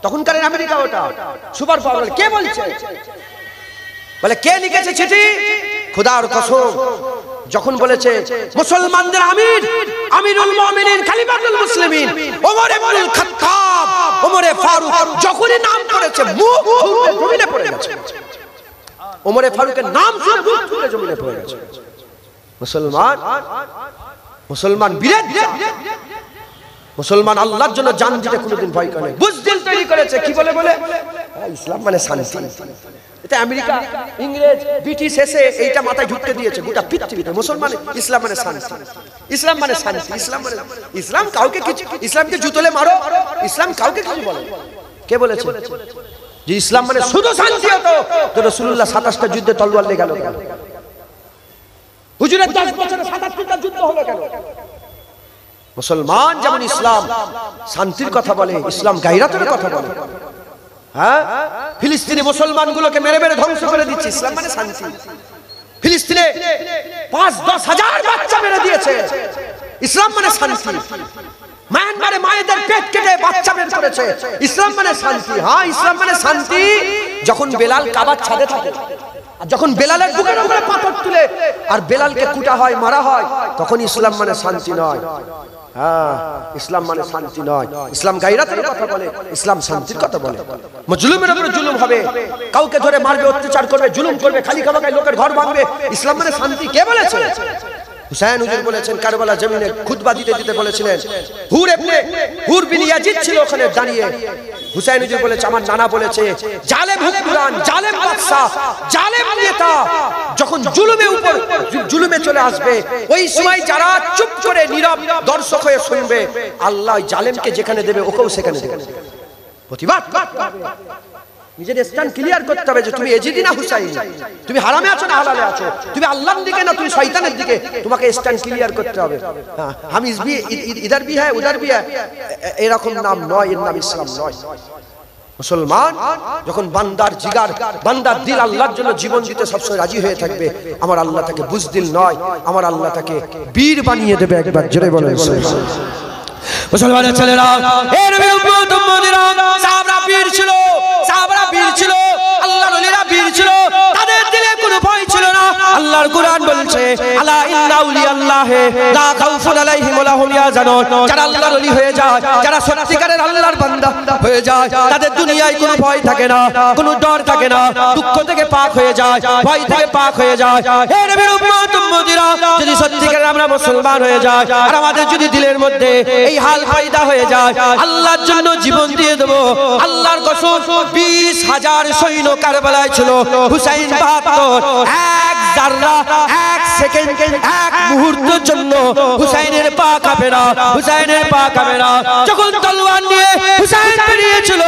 তখনকার আমেরিকা, ওটা সুপার পাওয়ার। কে বলছে? বলে কে লিখেছে চিঠি? খোদার কসম, যখন বলেছে মুসলমানদের আমির, আমিরুল মুমিনিন, খলিফাতুল মুসলিমিন ওমর ইবনুল খাত্তাব, ওমরে ফারুক, যখনই নাম করেছে মুখ জমিনে পড়ে গেছে। ওমরে ফারুকের নাম শুনে মুখ তুলে জমিনে পড়ে গেছে। মুসলমান, মুসলমান বীরের, মুসলমান আল্লাহর জন্য জান দিতে কোনোদিন ভয় করে না। বুঝদিল তৈরি করেছে কি বলে? বলে ইসলাম মানে শান্তি। এটা আমেরিকা, ইংরেজ, ব্রিটিশ এসে এইটা মাথায় ঢুকতে দিয়েছে গোটা পৃথিবীতে। মুসলমান ইসলাম মানে শান্তি, ইসলাম মানে শান্তি, ইসলাম মানে, ইসলাম কাউকে কিছু, ইসলামকে জুতোলে মারো, ইসলাম কাউকে কিছু বলে। কে বলেছে যে ইসলাম মানে শুধু শান্তি হতো? তো রাসূলুল্লাহ 27টা যুদ্ধে তলোয়ার নিয়ে গেল কেন? হুজুরের 10 বছরে 77টা যুদ্ধ হলো কেন? মুসলমান যেমন ইসলাম শান্তির কথা বলে, ইসলাম গায়রাতের কথা বলে। হ্যাঁ, ফিলিস্তিনি মুসলমানগুলোকে মেরে মেরে ধ্বংস করে দিচ্ছে, ইসলাম মানে শান্তি। ফিলিস্তিনে 5-10 হাজার বাচ্চা মেরে দিয়েছে, ইসলাম মানে শান্তি। মায়ানমারে মায়েদের পেট কেটে বাচ্চা বের করেছে, ইসলাম মানে শান্তি। হ্যাঁ, ইসলাম মানে শান্তি যখন বেলাল কাবার ছাদে থাকে, আর যখন বেলালের বুকের উপরে পাথর তুলে আর বেলালকে কুটা হয়, মারা হয়, তখন ইসলাম মানে শান্তি নয়। হ্যাঁ, ইসলাম মানে শান্তি নয়। ইসলাম গায়রাতের কথা বলে, ইসলাম শান্তির কথা বলে। মজলুমের উপরে জুলুম হবে, কাউকে ধরে মারবে, অত্যাচার করবে, জুলুম করবে, খালি খাবাকায় লোকের ঘর ভাঙবে, ইসলাম মানে শান্তি। কে বলেছে? হুসাইন হুজুর বলেছেন, কারবালা জমিনে খুতবা দিতে দিতে বলেছিলেন, হুর বিন ইয়াজিদ ছিল ওখানে দাঁড়িয়ে। হুসাইন হুজুর বলেছে, আমার নানা বলেছে, জালেম হুকুমরান, জালেম বাদশা, জালেম নেতা যখন জুলুমের উপর জুলুমে চলে আসবে, ওই সময় যারা চুপ করে নীরব দর্শক হয়ে শুনবে, আল্লাহ জালেমকে যেখানে দেবে ওকেও সেখানে দেবে। প্রতিবাদ নিজের স্ট্যান্ড ক্লিয়ার করতে হবে যে তুমি এজিদি না হুসাইন, তুমি হারামে আছো না হালালে আছো, তুমি আল্লাহর দিকে না তুমি শয়তানের দিকে, তোমাকে স্ট্যান্ড ক্লিয়ার করতে হবে। হাম ইধার ভি হ্যায় উধার ভি হ্যায়, এরকম নাম নয়, এর নাম ইসলাম নয়। মুসলমান যখন বান্দার জিগার, বান্দার দিল আল্লাহর জন্য জীবন দিতে সবসময় রাজি হয়ে থাকবে, আমার আল্লাহ তাকে বুজদিল নয়, আমার আল্লাহ তাকে বীর বানিয়ে দেবে। একবার জোরে বলেন মুসলমানের ছেলেরা, এ নবীর উম্মত উম্মতিরা, সাহাবারা বীর ছিল, সাহাবারা বীর ছিল, আল্লাহর ওলিরা বীর ছিল, তাদের দিলে কোনো ভয় ছিল না। আল্লাহর কুরআন বলছে আলা ইন্না আউলিয়াল্লাহি লা খাউফুন আলাইহিম ওয়া লা হুম ইয়াহজানুন, যারা আল্লাহর ওলি হয়ে যায়, যারা সত্যিকারের আল্লাহর বান্দা হয়ে যায়, তাদের দুনিয়ায় কোনো ভয় থাকে না, কোনো ডর থাকে না, দুঃখ থেকে পাক হয়ে যায়, ভয় থেকে পাক হয়ে যায়। হে নবীর উম্মত উম্মতিরা, যদি সত্যিকারের আমরা মুসলমান হয়ে যাই আর আমাদের যদি দিলের মধ্যে এই হাল পয়দা হয়ে যায়, আল্লাহর জন্য জীবন দিয়ে দেব। আল্লাহর কসম, 20,000 সৈন্য কারবালায় ছিল, হুসাইন 72, এক জাররা, এক সেকেন্ড, এক মুহূর্তের জন্য হুসাইনের পা কাঁপে না, হুসাইনের পা কাঁপে না। যখন তলোয়ার নিয়ে হুসাইন বেরিয়েছিল,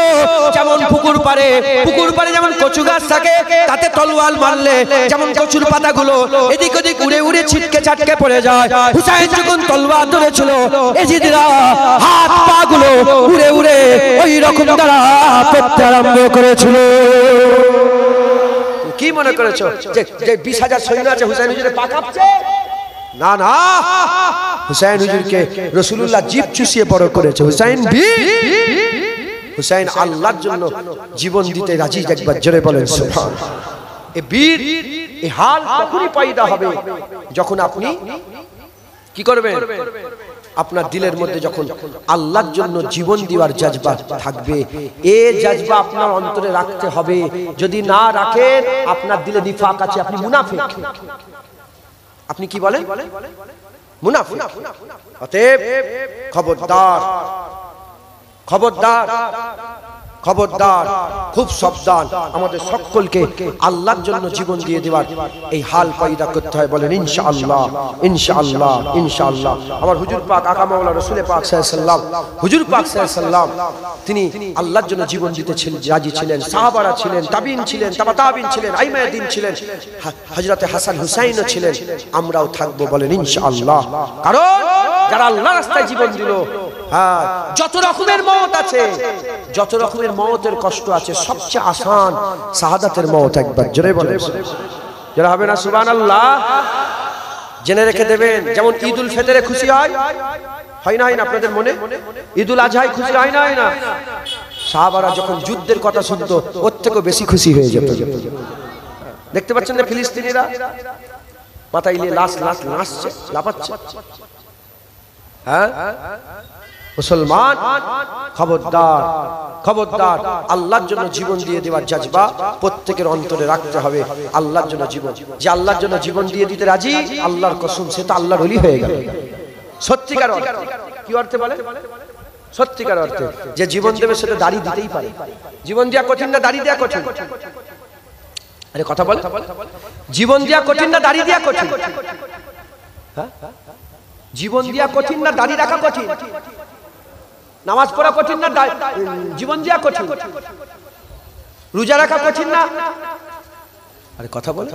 যেমন পুকুর পাড়ে যেমন কচু গাছ থাকে, তাতে তলোয়ার মারলে যেমন কচুর পাতাগুলো এদিক ওদিক উড়ে উড়ে ছিটকে ছাটকে পড়ে যায়, হুসাইন যখন তলোয়ার ধরেছিল, এজিদরা হাত পা গুলো উড়ে উড়ে ওই রকম দ্বারা পড়তে আরম্ভ করেছিল। কি মনে করেছো যে 20,000 সৈন্য আছে হুসাইন হুজুরের পা কাঁপছে? না না, হুসাইন হুজুরকে রাসূলুল্লাহ জিভ চুষিয়ে বড় করেছে। হুসাইন হুসাইন আল্লাহর জন্য জীবন দিতে রাজি। একবার জোরে বলেন সুবহানাল্লাহ। এই বীর, এই হাল তখনই পয়দা হবে যখন আপনি কি করবেন, আপনার দিলের মধ্যে যখন আল্লাহর জন্য জীবন দেওয়ার জজবা থাকবে। এই জজবা আপনার অন্তরে রাখতে হবে। যদি না রাখেন, আপনার দিলে নিফাক আছে, আপনি মুনাফিক। আপনি কি বলেন? মুনাফিক। অতএব খবরদার, খবরদার, খবরদার, খুব সাবধান। আমাদের সকলকে আল্লাহর জন্য জীবন দিয়ে দেওয়ার এই হাল পয়দা করতে হয়। বলেন ইনশাআল্লাহ, ইনশাআল্লাহ, ইনশাআল্লাহ। আমার হুজুর পাক আকা মাওলা রাসূল পাক সাল্লাল্লাহু আলাইহি ওয়াসাল্লাম, হুজুর পাক সাল্লাল্লাহু আলাইহি ওয়াসাল্লাম তিনি আল্লাহর জন্য জীবন দিতে রাজি ছিলেন। সাহাবারা ছিলেন, তাবিন ছিলেন, তাবিন ছিলেন, আইমায়ে দ্বীন ছিলেন, হযরত হাসান হুসাইনও ছিলেন। আমরাও থাকবো। বলেন ইনশাআল্লাহ। কারণ যারা আল্লাহর রাস্তায় জীবন দিল, হ্যাঁ, যত রকমের মওত আছে, যত রকমের মওতের কষ্ট আছে, সবচেয়ে আসান শাহাদাতের মওত। একবার জোরে বলেন, যারা হবে না সুবহানাল্লাহ। জেনে রেখে দেবেন, যেমন ঈদুল ফিতরে খুশি হয় না, হয় না আপনাদের মনে? ঈদুল আজহায় খুশি হয় না, হয় না? সাহাবারা যখন যুদ্ধের কথা শুনতো, ওর থেকেও বেশি খুশি হয়ে যেত। দেখতে পাচ্ছেন না ফিলিস্তিনিরা মাথায় নিয়ে লাশ নাচছে, লাফাচ্ছে। হ্যাঁ মুসলমান, খবরদার, খবরদার, আল্লাহর জন্য জীবন দিয়ে দেওয়ার জজবা প্রত্যেকের অন্তরে রাখতে হবে। আল্লাহর জন্য জীবন, যে আল্লাহর জন্য জীবন দিয়ে দিতে রাজি, আল্লাহর কসম, সে তো আল্লাহর ওলি হয়ে গেল। সত্যিকার অর্থে, কি অর্থে বলে? সত্যিকার অর্থে যে জীবন দেবে সে তো দাড়ি দিতেই পারে। জীবন দেওয়া কঠিন না দাড়ি দেওয়া কঠিন? আরে কথা বলে, জীবন দেওয়া কঠিন না দাড়ি দেওয়া কঠিন? হ্যাঁ, জীবন দেওয়া কঠিন না দাড়ি রাখা কঠিন? নামাজ পড়া কঠিন না জীবন দেওয়া কঠিন? রোজা রাখা কঠিন না? আরে কথা বল।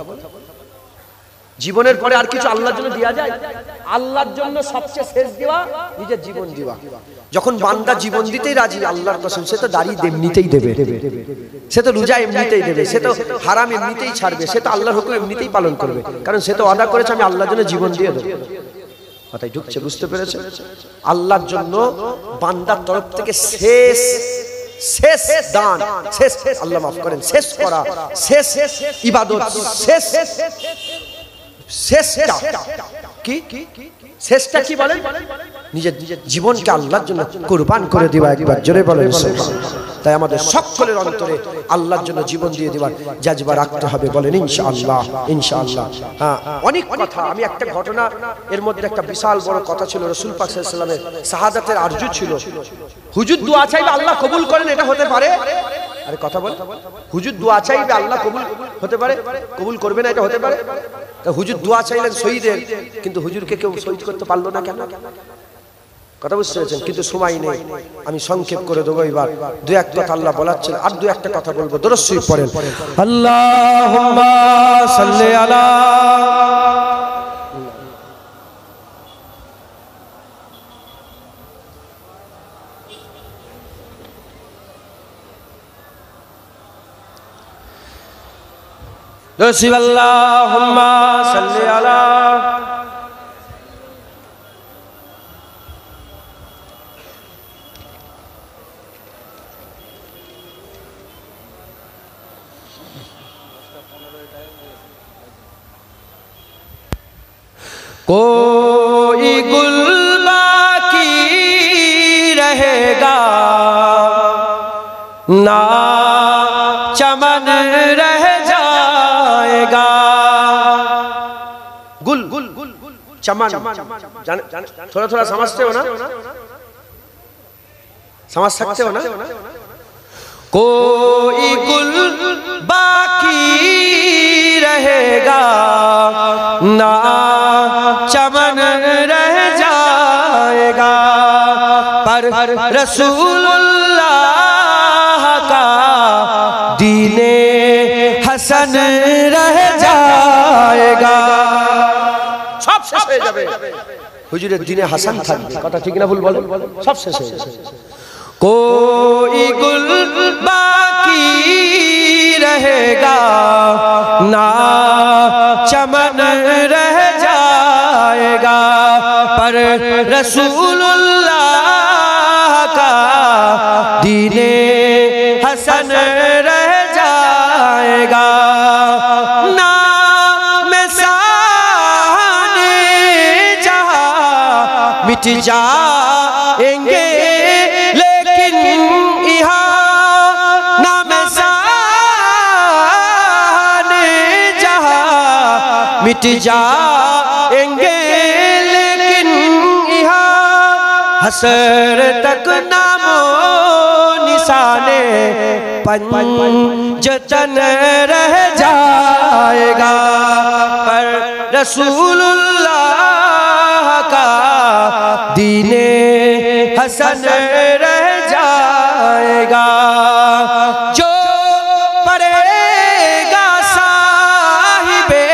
জীবনের পরে আর কিছু আল্লাহর জন্য দেওয়া যায়? আল্লাহর জন্য সবচেয়ে শেষ দেওয়া নিজের জীবন দেওয়া। যখন বান্দা জীবন দিতেই রাজি, আল্লাহর কসম, সে তো দাড়ি এমনিতেই দেবে, সে তো রোজা এমনিতেই দেবে, সে তো হারাম এমনিতেই ছাড়বে, সে তো আল্লাহর হুকুম এমনিতেই পালন করবে। কারণ সে তো ওয়াদা করেছে আমি আল্লাহর জন্য জীবন দিয়ে দেবো। কথাই ঢুকছে, বুঝতে পেরেছে? আল্লাহর জন্য বান্দার তরফ থেকে শেষ শেষ দান, শেষ, আল্লাহ মাফ করেন, শেষ করা, শেষ ইবাদত, শেষ শেষটা কি? শেষটা কি বলেন? নিজের জীবনকে আল্লাহর জন্য কুরবান করে দেওয়া। একবার জোরে বলেন সুবহানাল্লাহ। তাই আমাদের সকলের অন্তরে আল্লাহর জন্য জীবন দিয়ে দেওয়ার জজবা রাখতে হবে। বলেন ইনশাআল্লাহ, ইনশাআল্লাহ। হ্যাঁ, অনেক কথা, আমি একটা ঘটনা, এর মধ্যে একটা বিশাল বড় কথা ছিল। রাসূল পাক সাল্লাল্লাহু আলাইহি ওয়াসাল্লামের শাহাদাতের আরজু ছিল। হুজুর দোয়া চাইবে আল্লাহ কবুল করেন, এটা হতে পারে? আরে কথা বল। হুজুর দোয়া চাইবে আল্লাহ কবুল হতে পারে, কবুল করবে না, এটা হতে পারে? তা হুজুর দোয়া চাইলেন শহীদের, কিন্তু হুজুরকে কেউ শহীদ করতে পারলো না কেন? কথা বুঝতে পেরেছেন? কিন্তু সময় নেই, আমি সংক্ষেপ করে দেবো। এবার দু এক কথা আল্লাহ বলাচ্ছেন, আর দু একটা কথা বলবো। দরুদ শরীফ পড়েন। আল্লাহুম্মা সাল্লি আলা দরুদ আল্লাহুম্মা সাল্লি আলা कोई गुल बाकी रहेगा ना चमन रह जाएगा। गुल चमन थोड़ा थोड़ा समझते हो ना, समझ सकते हो ना? कोई गुल बाकी रहेगा ना चमन रह जाएगा, पर रसूलुल्लाह का दीने हसन रह जाएगा। सब শেষ হয়ে যাবে, হুজুরের দিনে হাসান থাকবে। কথা ঠিক না ভুল বলেন? সব শেষ হয়ে যাবে। कोई गुल बाकी रहेगा ना चमन रह जाएगा, पर रसूलुल्लाह का दीने हसन रह जाएगा। नाम साने जहां मिट जाएंगे, मिट जाएंगे, लेकिन यहाँ हसर तक नामो निशाने पंजतन रह जाएगा, पर रसूलुल्लाह का दीने हसन रह जाएगा। जो पढ़ेगा साहिबे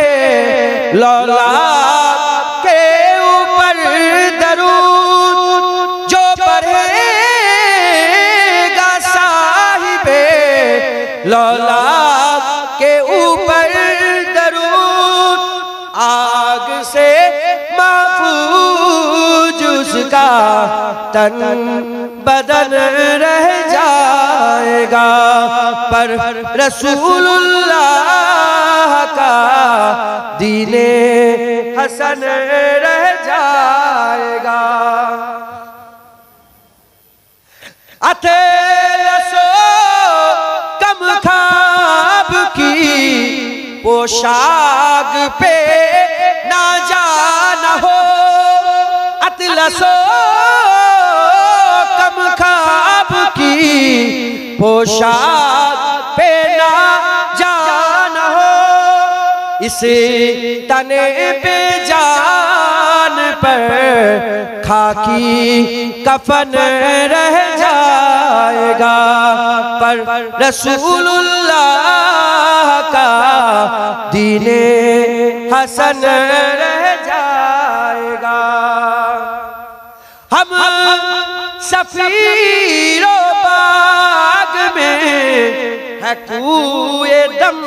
लौला के ऊपर दरूद, जो पढ़ेगा साहिबे लौला के ऊपर दरूद, आग से महफूज उसका तन बदन रह जाएगा, पर रसूलुल्लाह का दीने हसन रह जाएगा। अतलसो कम खाब की पोशाक पे ना जाना हो, अतलसो कम खाब की पोशाक पे ना जाना हो, इसे तने पे जान पर खाकी कफन रह जाएगा, पर रसूलुल्लाह का दीने हसन रह जाएगा। हम सफीरो बाग में है कुए दम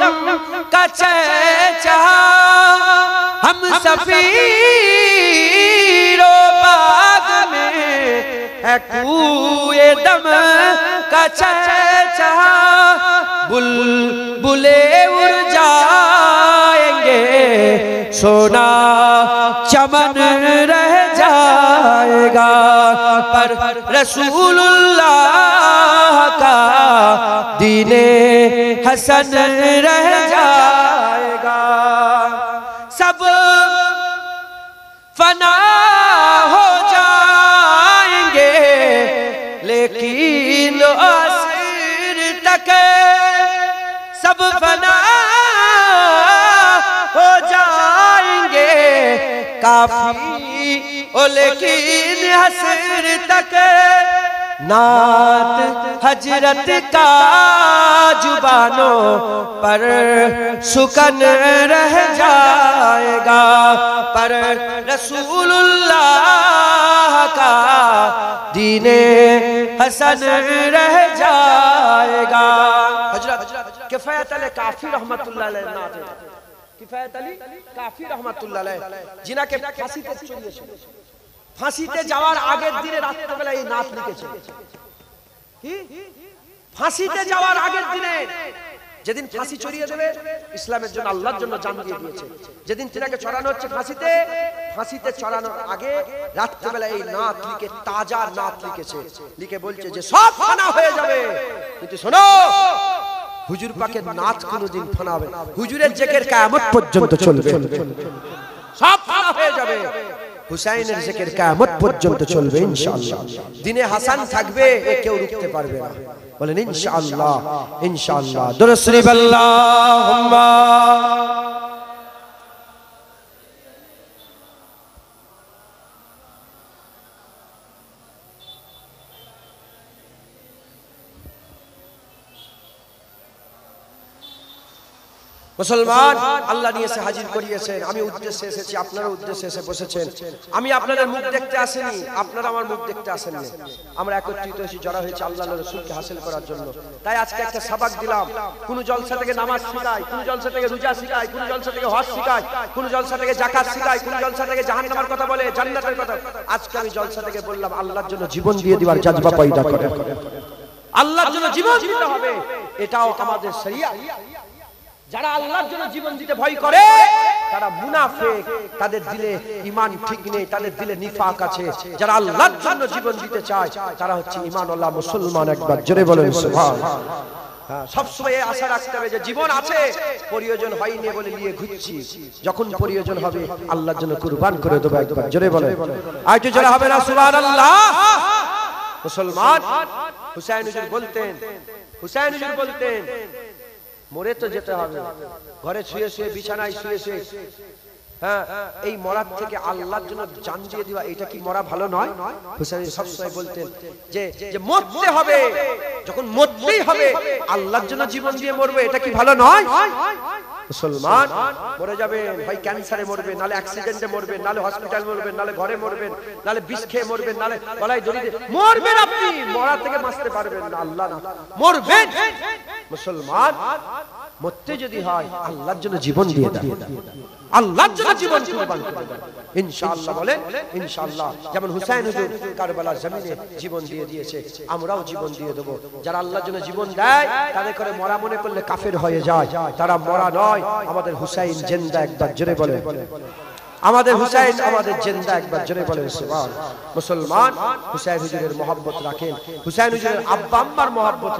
का चहचहा, हम सफीरो बाग में है कुए दम का चहचहा, बुलबुले उड़ जाएंगे, सोना चमन रह जाएगा, पर रसूलुल्लाह का दीने हसन रह जाएगा। सब फना हो जाएंगे, लेकिन आखिर तक सब फना हो जाएंगे, काफी ओ लेकिन हसर तक नात हजरत का जुबानों पर सुकन रह जाएगा, पर रसूलुल्लाह का दीने हसन रह जाएगा। हजरत किफायत अली काफी रहमतुल्लाह अलैह नात, किफायत अली काफी रहमतुल्लाह अलैह जिনাকে ফাঁসিতে চড়িয়েছিল, ফাঁসিতে যাওয়ার আগের দিনে রাত্রিবেলা এই নাত লিখেছে। কি ফাঁসিতে যাওয়ার আগের দিনে, যেদিন ফাঁসি চড়িয়ে দেবে ইসলামের জন্য আল্লাহর জন্য জান দিয়ে দিয়েছে, যেদিন তিনাকে চড়ানো হচ্ছে ফাঁসিতে, ফাঁসিতে চড়ানোর আগে রাত্রিবেলা এই নাত লিখে, তাজা নাত লিখেছে, লিখে বলছে যে সব ফানা হয়ে যাবে কিন্তু শোনো হুজুর পাকের নাত কোনোদিন ফানা হবে না, হুজুরের জিকির কিয়ামত পর্যন্ত চলবে, সব ফানা হয়ে যাবে, হুসাইনের জিকির কিয়ামত পর্যন্ত চলবে ইনশাআল্লাহ, দিনে হাসান থাকবে, এ কেউ রুখতে পারবে না। বলেন ইনশাআল্লাহ, ইনশাআল্লাহ। দুরূদ শরীফ আল্লাহুম্মা মুসলমান আল্লাহ নিয়ে এসে হাজির করিয়েছেন, আমি উদ্দেশ্যে এসেছি, আপনারা উদ্দেশ্যে এসে বসেছেন, আমি আপনাদের মুখ দেখতে আসেনি, আপনারা আমার মুখ দেখতে আসেননি, আমরা একত্রিত হয়েছি, জড়া হয়েছে আল্লাহর রাসূলকে হাসিল করার জন্য। তাই আজকে একটা সবাক দিলাম, কোন জলসা থেকে নামাজ শিখায়, কোন জলসা থেকে রোজা শিখায়, কোন জলসা থেকে হজ শিখায়, কোন জলসা থেকে যাকাত শিখায়, কোন জলসা থেকে জাহান্নামের কথা বলে, জান্নাতের কথা। আজকে আমি জলসা থেকে বললাম আল্লাহর জন্য জীবন দিয়ে দিবার জাযবা পয়দা করে, আল্লাহর জন্য জীবন দিতে হবে, এটাও আমাদের শরিয়াত। যারা আল্লাহর জন্য জীবন দিতে ভয় করে তারা মুনাফিক, তাদের দিলে ঈমান ঠিক নেই, তাদের দিলে নিফাক আছে। যারা আল্লাহর জন্য জীবন দিতে চায় তারা হচ্ছে ঈমানওয়ালা মুসলমান। একবার জোরে বলেন সুবহানাল্লাহ। হ্যাঁ, সব সময় আশা রাখতে হবে যে জীবন আছে, প্রয়োজন হয়নি বলে নিয়ে ঘুরছি, যখন প্রয়োজন হবে আল্লাহর জন্য কুরবান করে দেব। একবার জোরে বলেন, আইটু জোরে হবে না সুবহানাল্লাহ। মুসলমান হুসাইন হুজুর বলতেন, হুসাইন হুজুর বলতেন মরে তো যেতে হবে, ঘরে শুয়ে শুয়ে, বিছানায় শুয়ে শুয়ে, হ্যাঁ, এই মরার থেকে আল্লাহর জন্য জান দিয়ে দিবা, এটা কি মরা ভালো নয়? হুসাইন সবসময় বলতেন যে মরতে হবে, যখন মরতেই হবে আল্লাহর জন্য জীবন দিয়ে মরবে, এটা কি ভালো নয়? মুসলমান মরে যাবেন, হয় ক্যান্সারে মরবেন, নালে অ্যাক্সিডেন্টে মরবেন, নালে হসপিটাল মরবেন, নালে ঘরে মরবেন, নালে বিষ খেয়ে মরবেন, নালে গলায় দড়ি দিয়ে মরবেন। আপনি মরা থেকে বাঁচতে পারবেন না, আল্লাহ না, মরবেন। মুসলমান মরতে যদি হয় আল্লাহর জন্য জীবন দিয়ে দেন, আল্লাহর জন্য জীবন কুরবান করে দেন ইনশাআল্লাহ। বলেন ইনশাআল্লাহ। যেমন হুসাইন হুজুর কারবালার জমিনে জীবন দিয়ে দিয়েছে, আমরাও জীবন দিয়ে দেব। যারা আল্লাহর জন্য জীবন দেয় তাদের করে মরা মনে করলে কাফের হয়ে যায়, তারা মরা নয়, আমাদের হুসাইন জিন্দা। একবার জোরে বলেন আমাদের হুসাইন, আমাদের জিন্দা। একবার জোরে বলেন সুবহান। মুসলমান হুসাইন হুজুরের মহব্বত রাখেন, হুসাইন হুজুরের আব্বা আম্মার মহব্বত